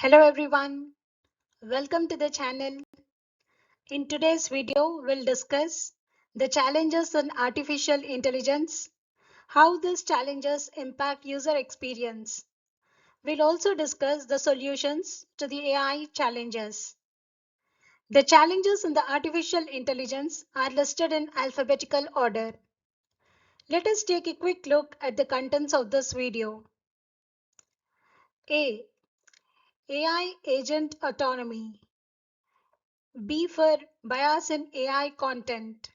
Hello everyone, welcome to the channel. In today's video, we'll discuss the challenges in artificial intelligence, how these challenges impact user experience. We'll also discuss the solutions to the AI challenges. The challenges in the artificial intelligence are listed in alphabetical order. Let us take a quick look at the contents of this video. A. AI Agent Autonomy. B for bias in AI content.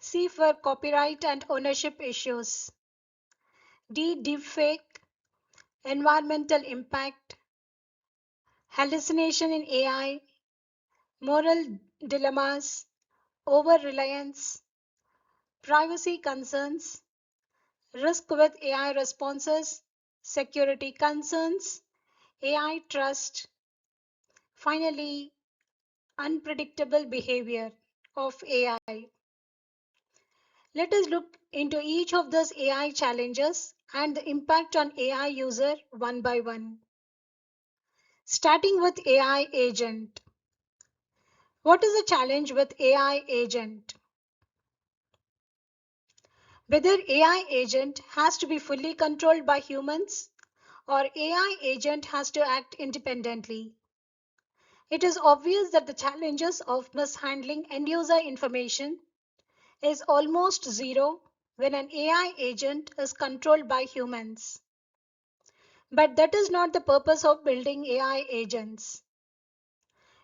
C for copyright and ownership issues. D. Deepfake, environmental impact, hallucination in AI, moral dilemmas, over-reliance, privacy concerns, risk with AI responses, security concerns, AI trust, finally, unpredictable behavior of AI. Let us look into each of those AI challenges and the impact on AI user one by one. Starting with AI agent. What is the challenge with AI agent? Whether AI agent has to be fully controlled by humans or AI agent has to act independently. It is obvious that the challenges of mishandling end user information is almost zero when an AI agent is controlled by humans. But that is not the purpose of building AI agents.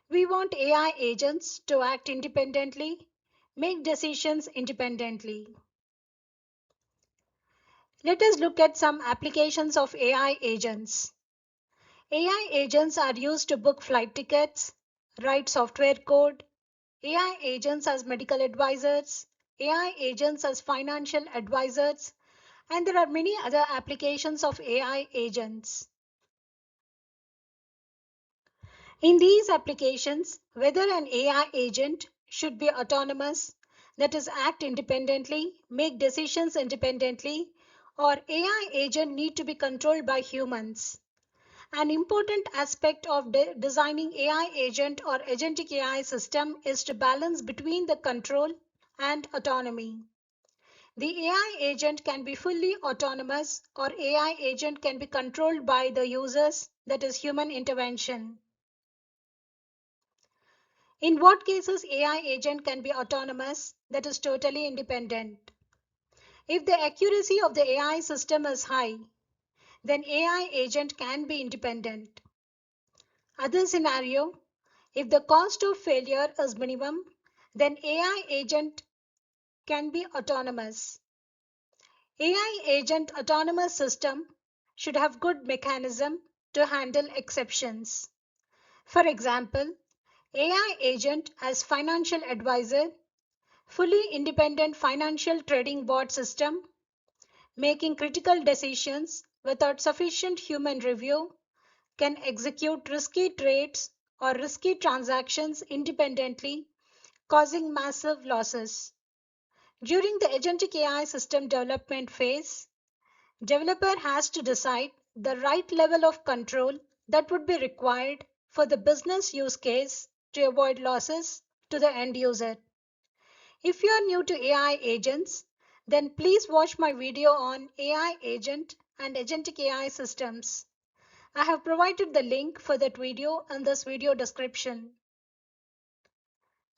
We want AI agents to act independently, make decisions independently. Let us look at some applications of AI agents. AI agents are used to book flight tickets, write software code, AI agents as medical advisors, AI agents as financial advisors, and there are many other applications of AI agents. In these applications, whether an AI agent should be autonomous, that is, act independently, make decisions independently, or AI agent need to be controlled by humans. An important aspect of designing AI agent or agentic AI system is to balance between the control and autonomy. The AI agent can be fully autonomous or AI agent can be controlled by the users, that is human intervention. In what cases AI agent can be autonomous, that is totally independent? If the accuracy of the AI system is high, then AI agent can be independent. Other scenario, if the cost of failure is minimum, then AI agent can be autonomous. AI agent autonomous system should have good mechanism to handle exceptions. For example, AI agent as financial advisor, fully independent financial trading bot system, making critical decisions without sufficient human review, can execute risky trades or risky transactions independently, causing massive losses. During the agentic AI system development phase, developer has to decide the right level of control that would be required for the business use case to avoid losses to the end user. If you are new to AI agents, then please watch my video on AI agent and agentic AI systems. I have provided the link for that video in this video description.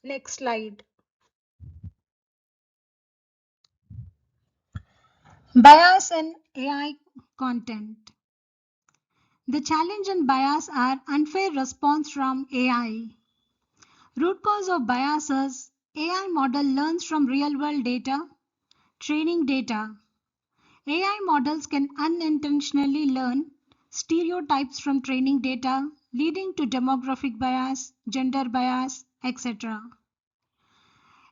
Next slide. Bias in AI content. The challenge and bias are unfair response from AI. Root cause of bias is AI model learns from real-world data, training data. AI models can unintentionally learn stereotypes from training data, leading to demographic bias, gender bias, etc.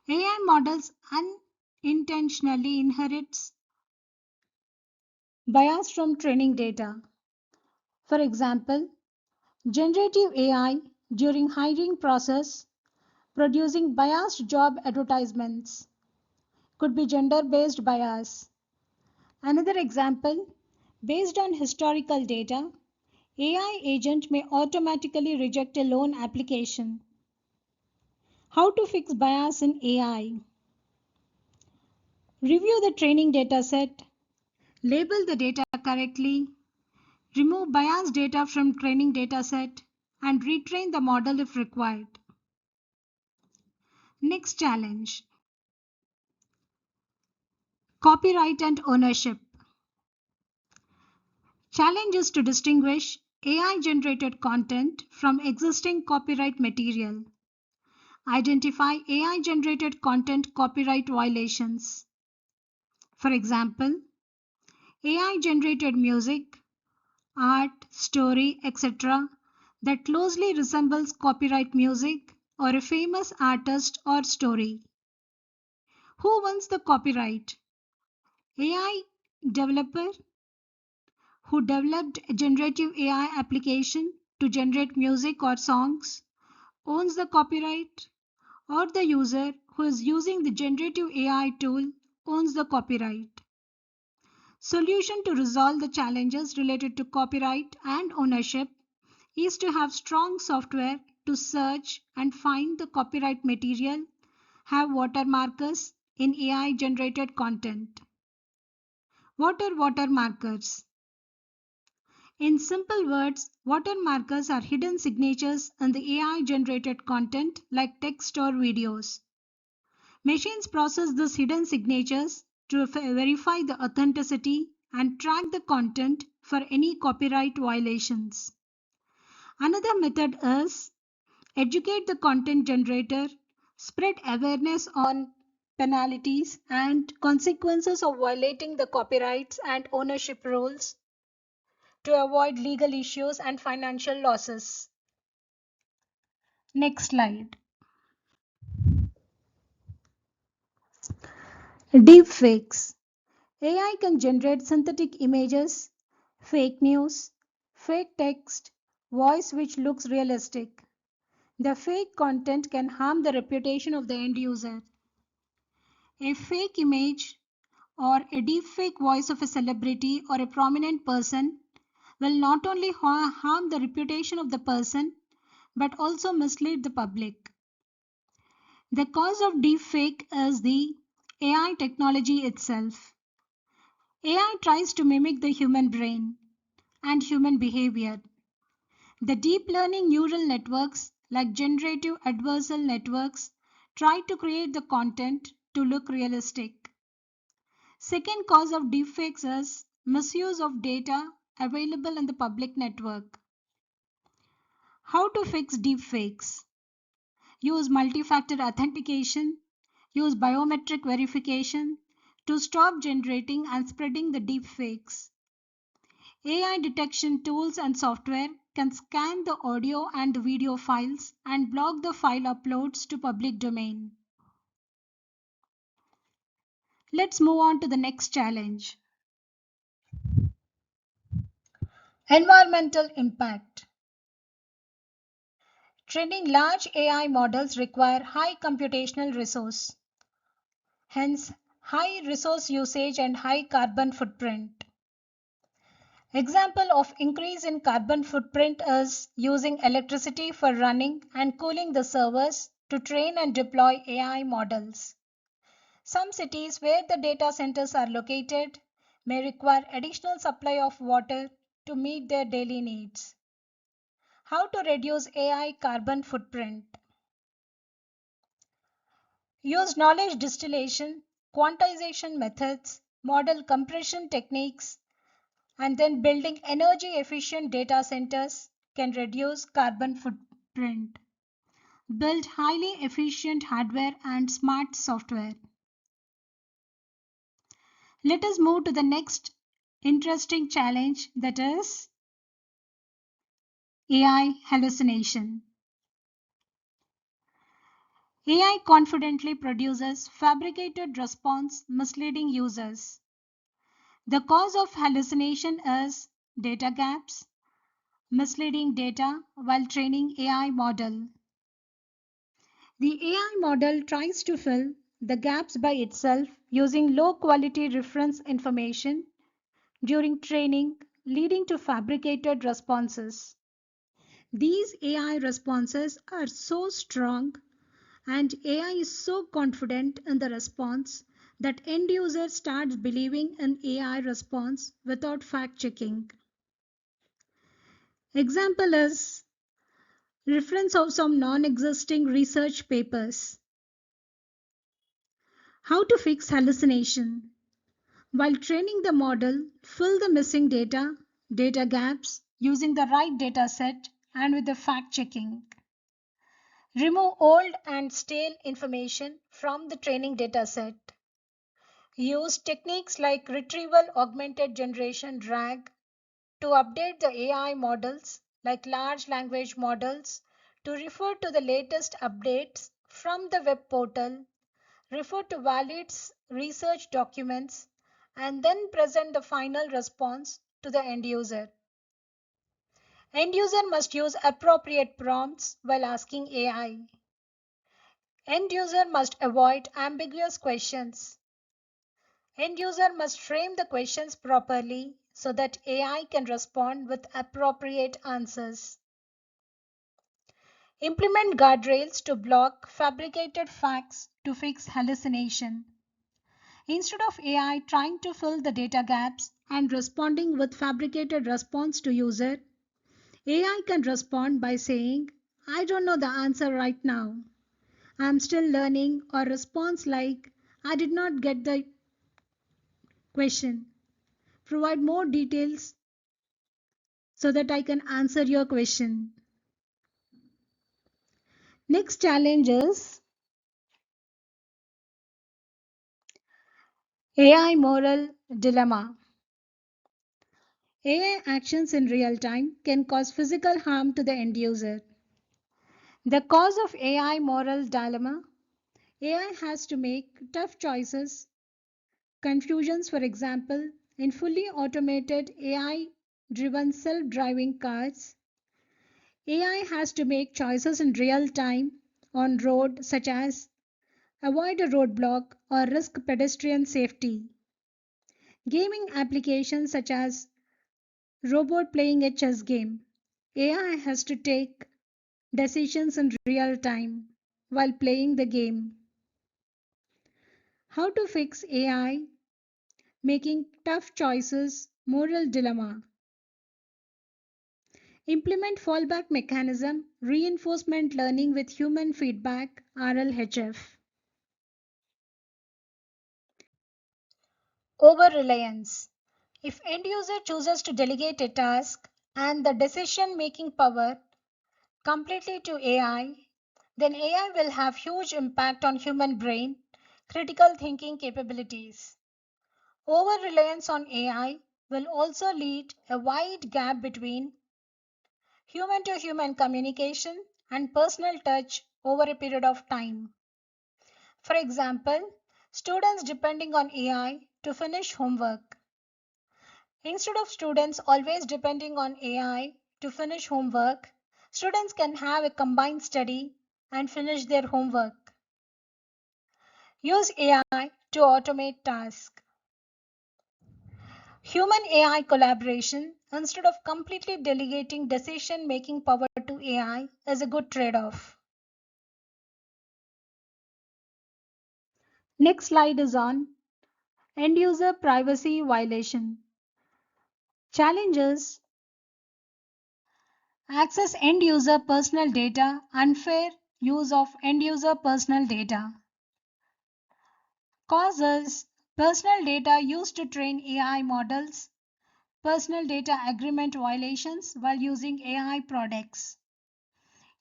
AI models unintentionally inherits bias from training data. For example, generative AI during hiring process producing biased job advertisements could be gender-based bias. Another example, based on historical data, AI agent may automatically reject a loan application. How to fix bias in AI? Review the training dataset. Label the data correctly. Remove biased data from training dataset and retrain the model if required. Next challenge. Copyright and ownership. Challenge is to distinguish AI-generated content from existing copyright material. Identify AI-generated content copyright violations. For example, AI-generated music, art, story, etc. that closely resembles copyright music or a famous artist or story. Who owns the copyright? AI developer who developed a generative AI application to generate music or songs owns the copyright, or the user who is using the generative AI tool owns the copyright. Solution to resolve the challenges related to copyright and ownership is to have strong software to search and find the copyright material, have watermarkers in AI generated content. What are watermarkers? In simple words, watermarkers are hidden signatures in the AI generated content like text or videos. Machines process these hidden signatures to verify the authenticity and track the content for any copyright violations. Another method is educate the content generator, spread awareness on penalties and consequences of violating the copyrights and ownership rules to avoid legal issues and financial losses. Next slide. Deepfakes. AI can generate synthetic images, fake news, fake text, voice which looks realistic. The fake content can harm the reputation of the end user. A fake image or a deepfake voice of a celebrity or a prominent person will not only harm the reputation of the person but also mislead the public. The cause of deepfake is the AI technology itself. AI tries to mimic the human brain and human behavior. The deep learning neural networks, like generative adversarial networks, try to create the content to look realistic. Second cause of deepfakes is misuse of data available in the public network. How to fix deepfakes? Use multi-factor authentication, use biometric verification to stop generating and spreading the deepfakes. AI detection tools and software can scan the audio and the video files and block the file uploads to public domain. Let's move on to the next challenge. Environmental impact. Training large AI models require high computational resource, hence high resource usage and high carbon footprint. Example of increase in carbon footprint is using electricity for running and cooling the servers to train and deploy AI models. Some cities where the data centers are located may require additional supply of water to meet their daily needs. How to reduce AI carbon footprint? Use knowledge distillation, quantization methods, model compression techniques, and then building energy efficient data centers can reduce carbon footprint. Build highly efficient hardware and smart software. Let us move to the next interesting challenge, that is AI hallucination. AI confidently produces fabricated response misleading users. The cause of hallucination is data gaps, misleading data while training AI model. The AI model tries to fill the gaps by itself using low quality reference information during training leading to fabricated responses. These AI responses are so strong and AI is so confident in the response that end user starts believing in AI response without fact checking. Example is reference of some non-existing research papers. How to fix hallucination. While training the model, fill the missing data gaps using the right data set and with the fact checking. Remove old and stale information from the training data set. Use techniques like retrieval augmented generation RAG to update the AI models like large language models to refer to the latest updates from the web portal, refer to valid research documents, and then present the final response to the end user. End user must use appropriate prompts while asking AI. End user must avoid ambiguous questions. End user must frame the questions properly so that AI can respond with appropriate answers. Implement guardrails to block fabricated facts to fix hallucination. Instead of AI trying to fill the data gaps and responding with fabricated response to user, AI can respond by saying, I don't know the answer right now. I'm still learning, or response like, I did not get the question. Provide more details so that I can answer your question. Next challenge is AI moral dilemma. AI actions in real time can cause physical harm to the end user. The cause of AI moral dilemma: AI has to make tough choices, confusions, for example, in fully automated AI driven self driving cars. AI has to make choices in real time on road, such as avoid a roadblock or risk pedestrian safety. Gaming applications such as robot playing a chess game. AI has to take decisions in real time while playing the game. How to fix AI making tough choices moral dilemma. Implement fallback mechanism, reinforcement learning with human feedback, RLHF. Over-reliance. If end user chooses to delegate a task and the decision-making power completely to AI, then AI will have huge impact on human brain, critical thinking capabilities. Over-reliance on AI will also lead a wide gap between human-to-human communication and personal touch over a period of time. For example, students depending on AI to finish homework. Instead of students always depending on AI to finish homework, students can have a combined study and finish their homework. Use AI to automate tasks. Human AI collaboration, instead of completely delegating decision making power to AI, is a good trade off. Next slide is on end user privacy violation. Challenges: access end user personal data, unfair use of end user personal data. Causes: personal data used to train AI models, personal data agreement violations while using AI products,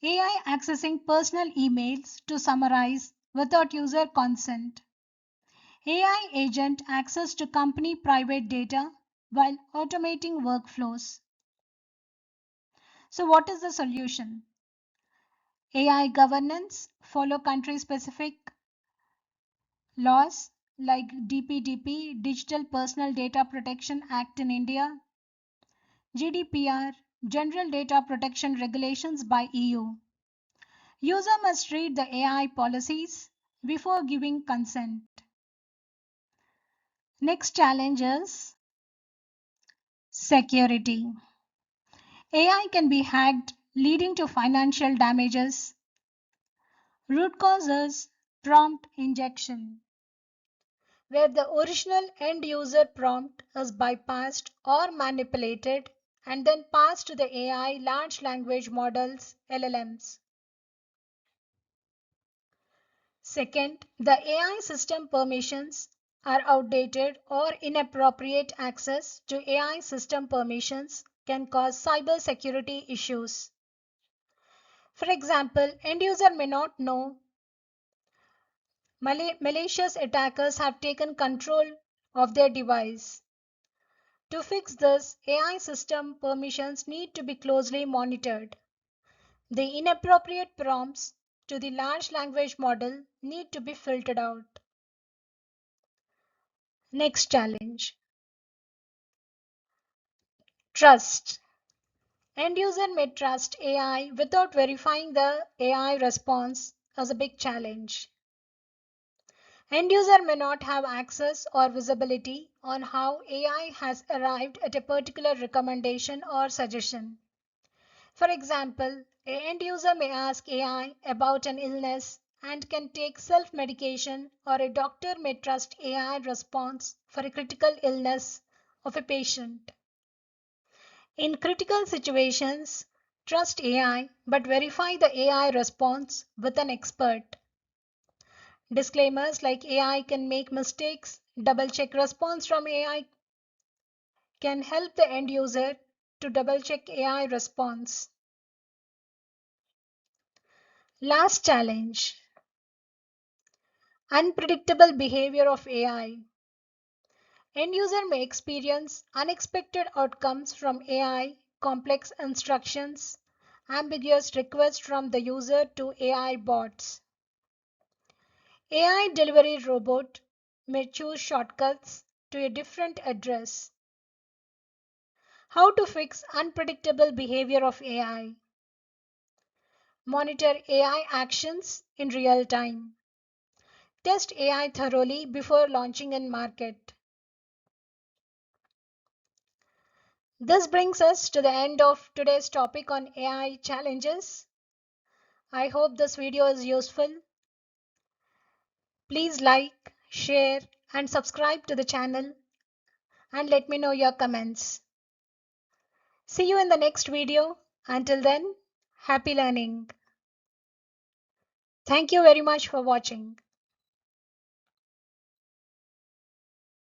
AI accessing personal emails to summarize without user consent, AI agent access to company private data while automating workflows. So, what is the solution? AI governance, follow country specific laws like DPDP, Digital Personal Data Protection Act in India, GDPR, General Data Protection Regulations by EU. User must read the AI policies before giving consent. Next challenge is Security. AI can be hacked, leading to financial damages. Root causes prompt injection, where the original end user prompt is bypassed or manipulated and then passed to the AI large language models LLMs. Second, the AI system permissions are outdated or inappropriate access to AI system permissions can cause cybersecurity issues. For example, end user may not know malicious attackers have taken control of their device. To fix this, AI system permissions need to be closely monitored. The inappropriate prompts to the large language model need to be filtered out. Next challenge. Trust. End user may trust AI without verifying the AI response as a big challenge. End user may not have access or visibility on how AI has arrived at a particular recommendation or suggestion. For example, an end user may ask AI about an illness and can take self-medication, or a doctor may trust AI response for a critical illness of a patient. In critical situations, trust AI but verify the AI response with an expert. Disclaimers like AI can make mistakes, double check response from AI can help the end user to double check AI response. Last challenge. Unpredictable behavior of AI. End user may experience unexpected outcomes from AI, complex instructions, ambiguous requests from the user to AI bots. AI delivery robot may choose shortcuts to a different address. How to fix unpredictable behavior of AI. Monitor AI actions in real time. Test AI thoroughly before launching in market. This brings us to the end of today's topic on AI challenges. I hope this video is useful. Please like, share, and subscribe to the channel and let me know your comments. See you in the next video. Until then, happy learning. Thank you very much for watching.